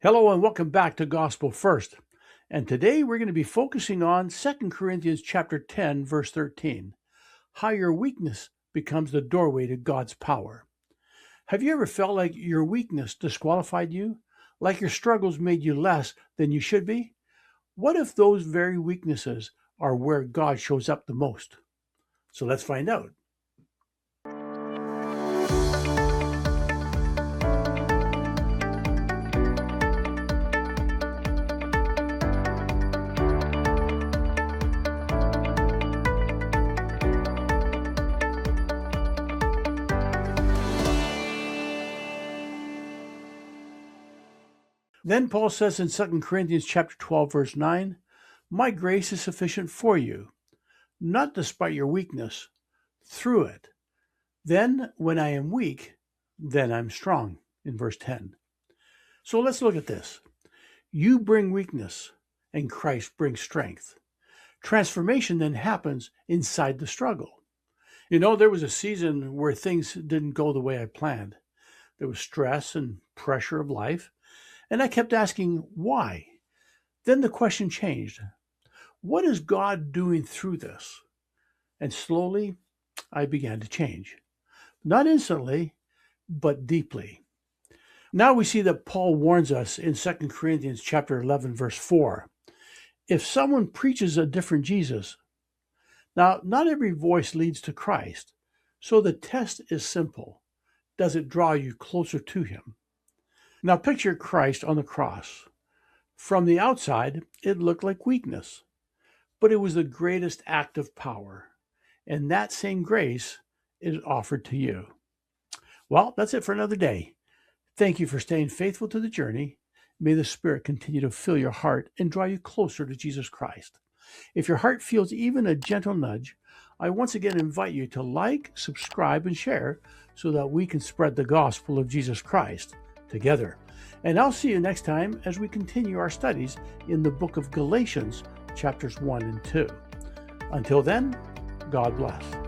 Hello and welcome back to Gospel First. And today we're going to be focusing on 2 Corinthians chapter 10, verse 13. How your weakness becomes the doorway to God's power. Have you ever felt like your weakness disqualified you? Like your struggles made you less than you should be? What if those very weaknesses are where God shows up the most? So let's find out. Then Paul says in 2 Corinthians chapter 12, verse 9, "My grace is sufficient for you, not despite your weakness, through it. Then when I am weak, then I'm strong," in verse 10. So let's look at this. You bring weakness, and Christ brings strength. Transformation then happens inside the struggle. There was a season where things didn't go the way I planned. There was stress and pressure of life. And I kept asking, why? Then the question changed. What is God doing through this? And slowly, I began to change. Not instantly, but deeply. Now we see that Paul warns us in 2 Corinthians chapter 11, verse 4. If someone preaches a different Jesus, now not every voice leads to Christ, so the test is simple. Does it draw you closer to him? Now picture Christ on the cross. From the outside, it looked like weakness, but it was the greatest act of power. And that same grace is offered to you. Well, that's it for another day. Thank you for staying faithful to the journey. May the Spirit continue to fill your heart and draw you closer to Jesus Christ. If your heart feels even a gentle nudge, I once again invite you to like, subscribe, and share so that we can spread the gospel of Jesus Christ together. And I'll see you next time as we continue our studies in the book of Galatians, chapters 1 and 2. Until then, God bless.